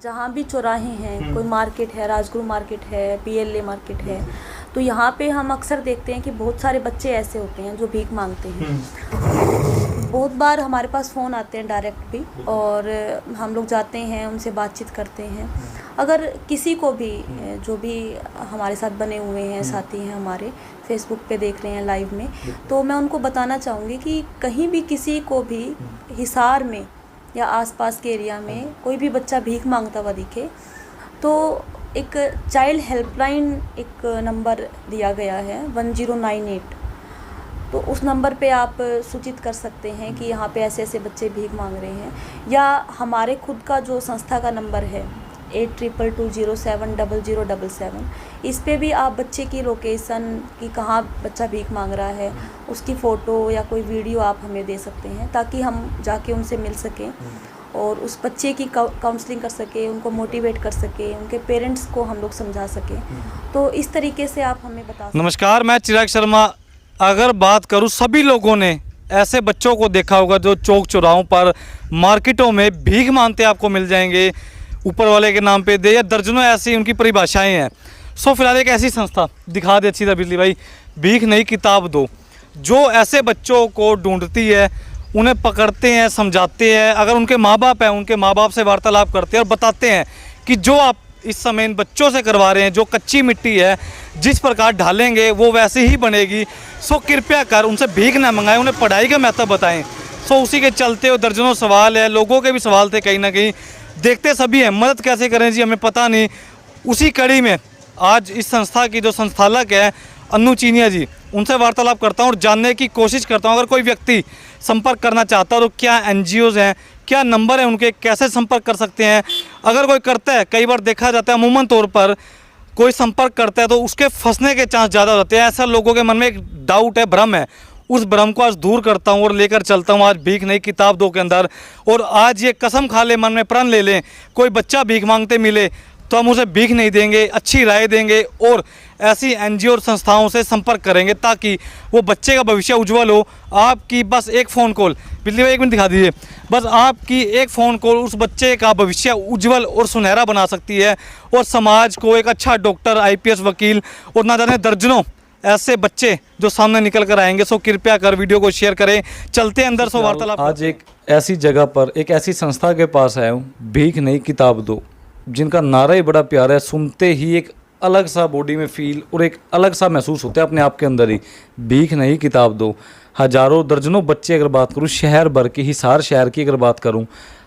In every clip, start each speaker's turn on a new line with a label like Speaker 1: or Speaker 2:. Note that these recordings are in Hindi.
Speaker 1: जहाँ भी चौराहे हैं, कोई मार्केट है, राजगुरु मार्केट है, पीएलए मार्केट है, तो यहाँ पे हम अक्सर देखते हैं कि बहुत सारे बच्चे ऐसे होते हैं जो भीख मांगते हैं। बहुत बार हमारे पास फ़ोन आते हैं डायरेक्ट भी, और हम लोग जाते हैं, उनसे बातचीत करते हैं। अगर किसी को भी जो भी हमारे साथ बने हुए हैं, साथी हैं हमारे, फेसबुक पे देख रहे हैं लाइव में, तो मैं उनको बताना चाहूँगी कि कहीं भी किसी को भी हिसार में या आसपास के एरिया में कोई भी बच्चा भीख मांगता हुआ दिखे, तो एक चाइल्ड हेल्पलाइन एक नंबर दिया गया है 1098, तो उस नंबर पे आप सूचित कर सकते हैं कि यहाँ पे ऐसे ऐसे बच्चे भीख मांग रहे हैं। या हमारे खुद का जो संस्था का नंबर है 8222070077, इस पे भी आप बच्चे की लोकेशन कि कहाँ बच्चा भीख मांग रहा है, उसकी फ़ोटो या कोई वीडियो आप हमें दे सकते हैं, ताकि हम जाके उनसे मिल सकें और उस बच्चे की काउंसलिंग कर सके, उनको मोटिवेट कर सके, उनके पेरेंट्स को हम लोग समझा सकें। तो इस तरीके से आप हमें बता सकते हैं।
Speaker 2: नमस्कार, मैं चिराग शर्मा। अगर बात करूं, सभी लोगों ने ऐसे बच्चों को देखा होगा जो चौक चौराहों पर, मार्केटों में भीख मांगते आपको मिल जाएंगे, ऊपर वाले के नाम पे दे, या दर्जनों ऐसी उनकी परिभाषाएं हैं। सो फिलहाल एक ऐसी संस्था दिखा दे अच्छी तरह बिजली भाई, भीख नहीं किताब दो, जो ऐसे बच्चों को ढूंढती है, उन्हें पकड़ते हैं, समझाते हैं। अगर उनके माँ बाप हैं, उनके माँ बाप से वार्तालाप करते हैं और बताते हैं कि जो आप इस समय इन बच्चों से करवा रहे हैं, जो कच्ची मिट्टी है, जिस प्रकार ढालेंगे वो वैसे ही बनेगी। सो कृपया कर उनसे भीख ना मंगाएं, उन्हें पढ़ाई का महत्व बताएं। सो उसी के चलते वो दर्जनों सवाल है, लोगों के भी सवाल थे कहीं ना कहीं, देखते सभी हैं, मदद कैसे करें जी हमें पता नहीं। उसी कड़ी में आज इस संस्था की जो संस्थालक है अन्नू चीनिया जी, उनसे वार्तालाप करता हूँ और जानने की कोशिश करता हूँ अगर कोई व्यक्ति संपर्क करना चाहता है तो क्या एनजीओज़ हैं, क्या नंबर है उनके, कैसे संपर्क कर सकते हैं। अगर कोई करता है, कई बार देखा जाता है अमूमन तौर पर कोई संपर्क करता है तो उसके फंसने के चांस ज़्यादा होते हैं। ऐसा लोगों के मन में एक डाउट है, भ्रम है, उस भ्रम को आज दूर करता हूँ और लेकर चलता हूँ आज भीख नहीं किताब दो के अंदर। और आज ये कसम खा ले, मन में प्रण ले लें, कोई बच्चा भीख मांगते मिले तो हम उसे भीख नहीं देंगे, अच्छी राय देंगे और ऐसी एनजीओ और संस्थाओं से संपर्क करेंगे ताकि वो बच्चे का भविष्य उज्जवल हो। आपकी बस एक फ़ोन कॉल, बिजली भाई 1 मिनट दिखा दीजिए, बस आपकी एक फ़ोन कॉल उस बच्चे का भविष्य उज्जवल और सुनहरा बना सकती है और समाज को एक अच्छा डॉक्टर, आईपीएस वकील और ना जाने दर्जनों ऐसे बच्चे जो सामने निकल कर आएंगे। सो कृपया कर वीडियो को शेयर करें, चलते अंदर। सो वार्तालाप आज एक ऐसी जगह पर, एक ऐसी संस्था के पास आया हूँ, भीख नहीं किताब दो, जिनका नारा ही बड़ा प्यारा है। सुनते ही एक अलग सा बॉडी में फील और एक अलग सा महसूस होता है अपने आप के अंदर ही, भीख नहीं किताब दो। हजारों दर्जनों बच्चे अगर बात करूँ, शहर भर की, हिसार शहर की अगर बात करूँ,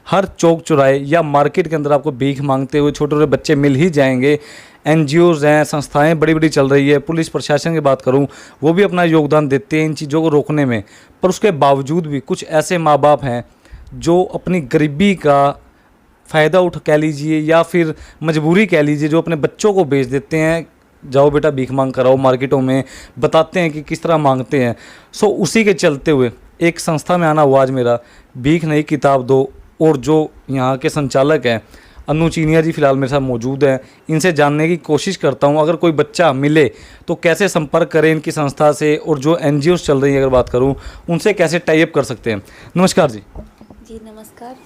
Speaker 2: हर चौक चौराहे या मार्केट के अंदर आपको भीख मांगते हुए छोटे छोटे बच्चे मिल ही जाएंगे। एनजीओज़ हैं, संस्थाएं बड़ी बड़ी चल रही है, पुलिस प्रशासन की बात करूं, वो भी अपना योगदान देते हैं इन चीज़ों को रोकने में। पर उसके बावजूद भी कुछ ऐसे माँ बाप हैं जो अपनी गरीबी का फ़ायदा उठ कह लीजिए या फिर मजबूरी कह लीजिए, जो अपने बच्चों को बेच देते हैं, जाओ बेटा भीख मांग कर आओ, मार्केटों में बताते हैं कि किस तरह मांगते हैं। सो उसी के चलते हुए एक संस्था में आना हुआ आज मेरा, भीख नहीं किताब दो। और जो यहाँ के संचालक हैं अन्नू चीनिया जी फ़िलहाल मेरे साथ मौजूद हैं, इनसे जानने की कोशिश करता हूँ अगर कोई बच्चा मिले तो कैसे संपर्क करें इनकी संस्था से, और जो एनजीओ चल रही है अगर बात करूँ उनसे कैसे टाई अप कर सकते हैं। नमस्कार जी।
Speaker 1: जी नमस्कार।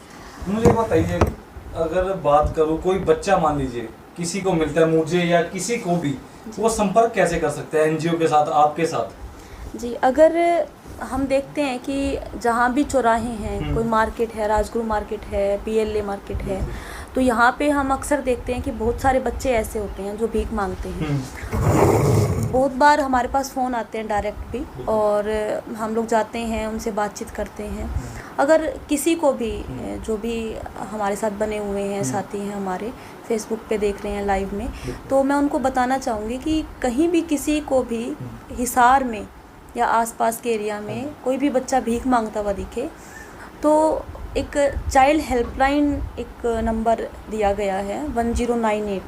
Speaker 2: मुझे बताइए, अगर बात करूँ कोई बच्चा मान लीजिए किसी को मिलता है, मुझे या किसी को भी, वो संपर्क कैसे कर सकते हैं एनजीओ के साथ, आपके साथ?
Speaker 1: जी, अगर हम देखते हैं कि जहाँ भी चौराहे हैं, कोई मार्केट है, राजगुरु मार्केट है, पीएलए मार्केट है, तो यहाँ पे हम अक्सर देखते हैं कि बहुत सारे बच्चे ऐसे होते हैं जो भीख मांगते हैं। बहुत बार हमारे पास फ़ोन आते हैं डायरेक्ट भी, और हम लोग जाते हैं, उनसे बातचीत करते हैं। अगर किसी को भी जो भी हमारे साथ बने हुए हैं, साथी हैं हमारे, फेसबुक पे देख रहे हैं लाइव में, तो मैं उनको बताना चाहूँगी कि कहीं भी किसी को भी हिसार में या आसपास के एरिया में कोई भी बच्चा भीख मांगता हुआ दिखे, तो एक चाइल्ड हेल्पलाइन एक नंबर दिया गया है 1098,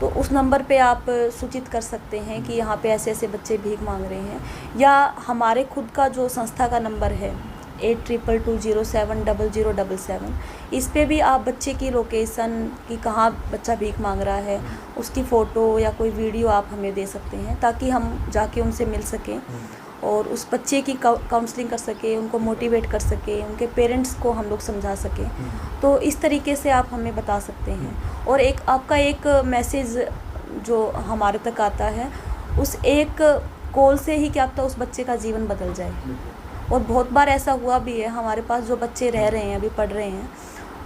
Speaker 1: तो उस नंबर पे आप सूचित कर सकते हैं कि यहाँ पे ऐसे ऐसे बच्चे भीख मांग रहे हैं। या हमारे खुद का जो संस्था का नंबर है 8222070077, इस पे भी आप बच्चे की लोकेशन कि कहाँ बच्चा भीख मांग रहा है, उसकी फ़ोटो या कोई वीडियो आप हमें दे सकते हैं ताकि हम जाके उनसे मिल सकें और उस बच्चे की काउंसलिंग कर सके, उनको मोटिवेट कर सके, उनके पेरेंट्स को हम लोग समझा सके। तो इस तरीके से आप हमें बता सकते हैं। और एक आपका एक मैसेज जो हमारे तक आता है, उस एक कॉल से ही क्या पता उस बच्चे का जीवन बदल जाए। और बहुत बार ऐसा हुआ भी है, हमारे पास जो बच्चे रह रहे हैं, अभी पढ़ रहे हैं,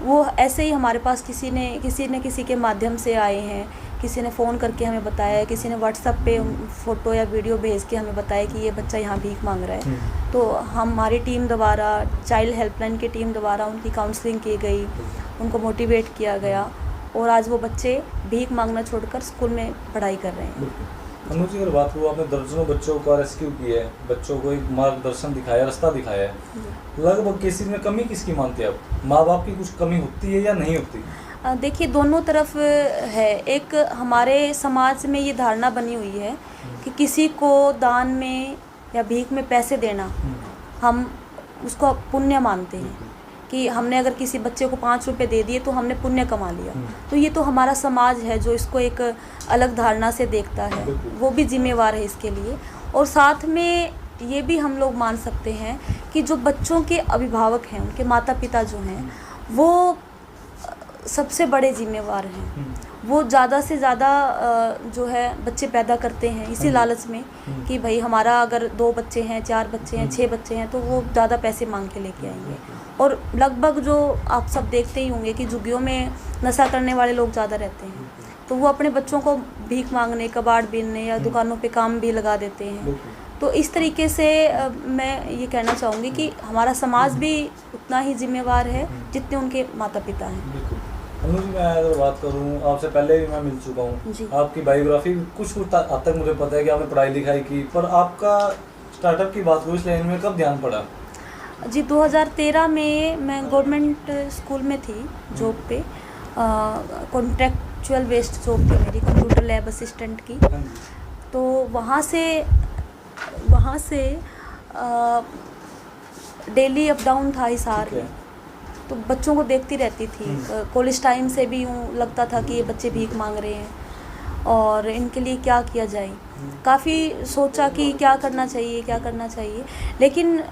Speaker 1: वो ऐसे ही हमारे पास किसी के माध्यम से आए हैं, किसी ने फ़ोन करके हमें बताया है, किसी ने व्हाट्सएप पे फ़ोटो या वीडियो भेज के हमें बताया कि ये बच्चा यहाँ भीख मांग रहा है। तो हमारी टीम द्वारा, चाइल्ड हेल्पलाइन की टीम द्वारा उनकी काउंसलिंग की गई, उनको मोटिवेट किया गया, और आज वो बच्चे भीख मांगना छोड़कर स्कूल में पढ़ाई कर रहे हैं।
Speaker 2: अनुज जी, अगर बात करूँ, आपने दर्जनों बच्चों का रेस्क्यू किया है, बच्चों को एक मार्गदर्शन दिखाया, रास्ता दिखाया है, लगभग किसी में कमी किसकी मानते हैं आप? माँ बाप की कुछ कमी होती है या नहीं होती?
Speaker 1: देखिए, दोनों तरफ है। एक हमारे समाज में ये धारणा बनी हुई है कि किसी को दान में या भीख में पैसे देना हम उसको पुण्य मानते हैं, कि हमने अगर किसी बच्चे को 5 रुपए दे दिए तो हमने पुण्य कमा लिया। तो ये तो हमारा समाज है जो इसको एक अलग धारणा से देखता है, वो भी जिम्मेवार है इसके लिए। और साथ में ये भी हम लोग मान सकते हैं कि जो बच्चों के अभिभावक हैं, उनके माता पिता जो हैं, वो सबसे बड़े जिम्मेवार हैं। वो ज़्यादा से ज़्यादा जो है बच्चे पैदा करते हैं इसी लालच में कि भाई हमारा अगर 2 बच्चे हैं, 4 बच्चे हैं, 6 बच्चे हैं, तो वो ज़्यादा पैसे मांग के लेके आएंगे। और लगभग जो आप सब देखते ही होंगे कि झुग्गियों में नशा करने वाले लोग ज़्यादा रहते हैं, तो वो अपने बच्चों को भीख मांगने, कबाड़ बीनने या दुकानों पे काम भी लगा देते हैं। तो इस तरीके से मैं ये कहना चाहूँगी कि हमारा समाज भी उतना ही जिम्मेवार है जितने उनके माता पिता हैं।
Speaker 2: अनुज, मैं अगर बात करूँ, आपसे पहले भी मैं मिल चुका हूँ, आपकी बायोग्राफी कुछ हद तक मुझे पता है कि आपने पढ़ाई लिखाई की, पर आपका स्टार्टअप की बात करूँ इस लाइन में कब ध्यान पड़ा?
Speaker 1: जी, 2013 में मैं गवर्नमेंट स्कूल में थी जॉब पे, कॉन्ट्रेक्चुअल बेस्ड जॉब थी मेरी, कंप्यूटर लैब असिस्टेंट की। तो वहाँ से डेली अप डाउन था हिसार में, तो बच्चों को देखती रहती थी। कॉलेज टाइम से भी यूँ लगता था कि ये बच्चे भीख मांग रहे हैं और इनके लिए क्या किया जाए। काफ़ी सोचा कि क्या करना चाहिए, लेकिन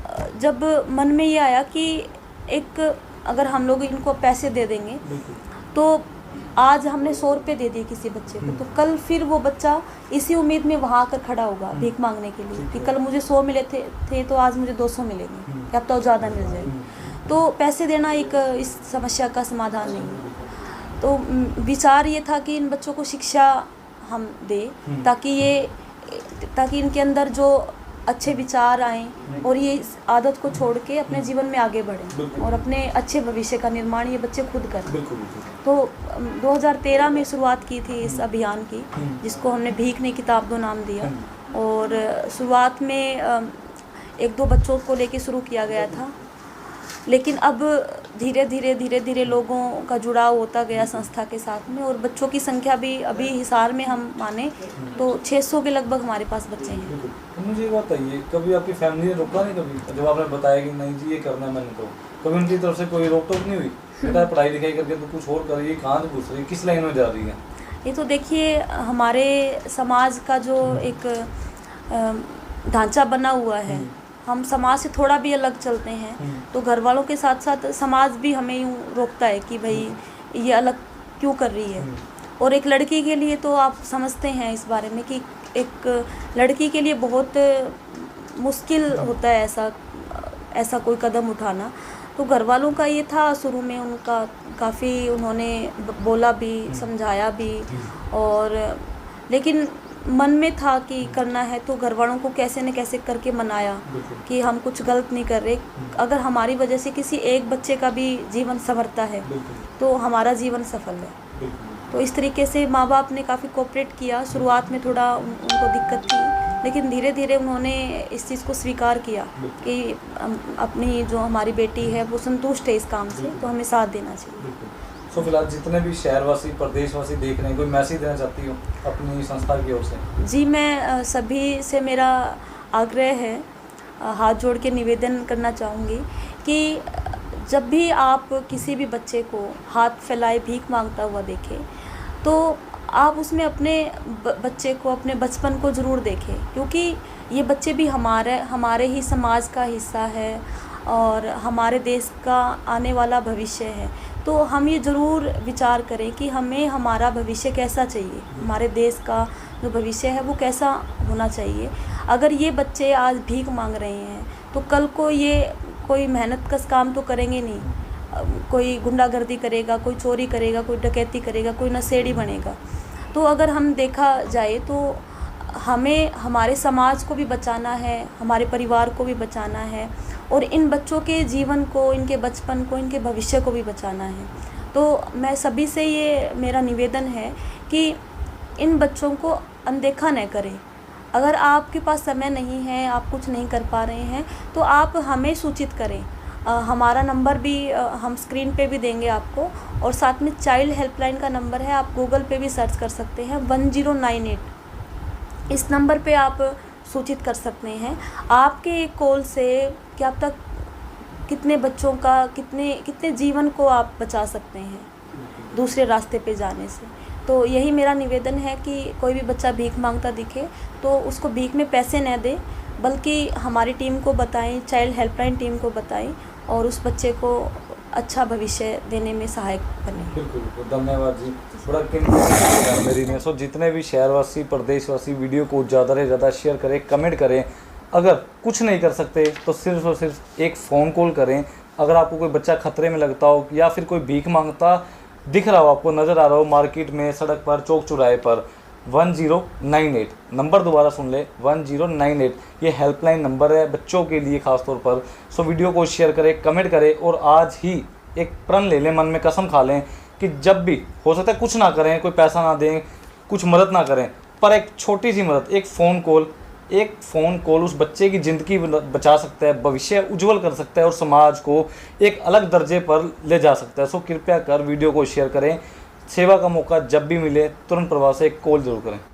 Speaker 1: जब मन में ये आया कि एक अगर हम लोग इनको पैसे दे देंगे, तो आज हमने 100 रुपये दे दिए किसी बच्चे को, तो कल फिर वो बच्चा इसी उम्मीद में वहाँ आकर खड़ा होगा भीख मांगने के लिए कि कल मुझे 100 मिले थे तो आज मुझे 200 मिलेंगे या तो ज़्यादा मिल जाएगी। तो पैसे देना एक इस समस्या का समाधान नहीं है। तो विचार ये था कि इन बच्चों को शिक्षा हम दें ताकि इनके अंदर जो अच्छे विचार आएँ और ये इस आदत को छोड़ के अपने जीवन में आगे बढ़ें और अपने अच्छे भविष्य का निर्माण ये बच्चे खुद करें। तो 2013 में शुरुआत की थी इस अभियान की, जिसको हमने भीख नहीं किताब दो नाम दिया। और शुरुआत में 1-2 बच्चों को लेके शुरू किया गया था, लेकिन अब धीरे धीरे लोगों का जुड़ाव होता गया संस्था के साथ में, और बच्चों की संख्या भी अभी हिसार में हम माने तो 600 के लगभग हमारे पास बच्चे हैं।
Speaker 2: मुझे ये बताइए, कभी आपकी फैमिली ने रोका नहीं? कभी जब आपने बताया कि नहीं जी ये करना है मैंने, तो कभी उनकी तरफ से कोई रोक टोक नहीं हुई? बेटा पढ़ाई लिखाई करके तो कुछ और करिए, कहाँ से घुस रही, किस लाइन में जा रही है?
Speaker 1: ये तो देखिए, हमारे समाज का जो एक ढांचा बना हुआ है, हम समाज से थोड़ा भी अलग चलते हैं तो घर वालों के साथ साथ समाज भी हमें यूँ रोकता है कि भाई ये अलग क्यों कर रही है। और एक लड़की के लिए तो आप समझते हैं इस बारे में कि एक लड़की के लिए बहुत मुश्किल होता है ऐसा कोई कदम उठाना। तो घर वालों का ये था, शुरू में उनका काफ़ी उन्होंने बोला भी, समझाया भी, और लेकिन मन में था कि करना है तो घर वालों को कैसे न कैसे करके मनाया कि हम कुछ गलत नहीं कर रहे। अगर हमारी वजह से किसी एक बच्चे का भी जीवन संवरता है तो हमारा जीवन सफल है। तो इस तरीके से माँ बाप ने काफ़ी कोऑपरेट किया। शुरुआत में थोड़ा उनको दिक्कत थी, लेकिन धीरे धीरे उन्होंने इस चीज़ को स्वीकार किया कि अपनी जो हमारी बेटी है वो संतुष्ट है इस काम से, तो हमें साथ देना चाहिए।
Speaker 2: तो फिलहाल जितने भी शहरवासी, प्रदेशवासी देख रहे हैं, कोई मैसेज देना चाहती हो अपनी संस्था की ओर से? जी, मैं सभी से मेरा आग्रह है, हाथ जोड़ के निवेदन करना चाहूँगी कि जब भी आप किसी भी बच्चे को हाथ फैलाए भीख मांगता हुआ देखें तो आप उसमें अपने बच्चे को, अपने बचपन को ज़रूर देखें, क्योंकि
Speaker 1: ये बच्चे भी हमारे ही समाज का हिस्सा है और हमारे देश का आने वाला भविष्य है। तो हम ये ज़रूर विचार करें कि हमें हमारा भविष्य कैसा चाहिए, हमारे देश का जो भविष्य है वो कैसा होना चाहिए। अगर ये बच्चे आज भीख मांग रहे हैं तो कल को ये कोई मेहनत कश काम तो करेंगे नहीं, कोई गुंडागर्दी करेगा, कोई चोरी करेगा, कोई डकैती करेगा, कोई नशेड़ी बनेगा। तो अगर हम देखा जाए तो हमें हमारे समाज को भी बचाना है, हमारे परिवार को भी बचाना है और इन बच्चों के जीवन को, इनके बचपन को, इनके भविष्य को भी बचाना है। तो मैं सभी से ये मेरा निवेदन है कि इन बच्चों को अनदेखा न करें। अगर आपके पास समय नहीं है, आप कुछ नहीं कर पा रहे हैं तो आप हमें सूचित करें। हमारा नंबर भी हम स्क्रीन पे भी देंगे आपको, और साथ में चाइल्ड हेल्पलाइन का नंबर है, आप गूगल पे भी सर्च कर सकते हैं 1098। इस नंबर पे आप सूचित कर सकते हैं। आपके एक कॉल से क्या अब तक कितने बच्चों का, कितने जीवन को आप बचा सकते हैं दूसरे रास्ते पे जाने से। तो यही मेरा निवेदन है कि कोई भी बच्चा भीख मांगता दिखे तो उसको भीख में पैसे न दे, बल्कि हमारी टीम को बताएं, चाइल्ड हेल्पलाइन टीम को बताएं और उस बच्चे को अच्छा भविष्य देने में सहायक बने।
Speaker 2: बिल्कुल बिल्कुल, धन्यवाद जी। बड़ा कीमती जानकारी ने। सो जितने भी शहरवासी, प्रदेशवासी वीडियो को ज़्यादा से ज़्यादा शेयर करें, कमेंट करें। अगर कुछ नहीं कर सकते तो सिर्फ और सिर्फ एक फ़ोन कॉल करें। अगर आपको कोई बच्चा खतरे में लगता हो या फिर कोई भीख मांगता दिख रहा हो, आपको नज़र आ रहा हो मार्केट में, सड़क पर, चौक चौराहे पर, 1098 नंबर दोबारा सुन ले, 1098 ये हेल्पलाइन नंबर है बच्चों के लिए ख़ास तौर पर। सो वीडियो को शेयर करें, कमेंट करें और आज ही एक प्रण ले लें, मन में कसम खा लें कि जब भी हो सकता है कुछ ना करें, कोई पैसा ना दें, कुछ मदद ना करें, पर एक छोटी सी मदद, एक फ़ोन कॉल उस बच्चे की ज़िंदगी बचा सकता है, भविष्य उज्जवल कर सकता है और समाज को एक अलग दर्जे पर ले जा सकता है। सो कृपया कर वीडियो को शेयर करें। सेवा का मौका जब भी मिले तुरंत प्रभाव से एक कॉल जरूर करें।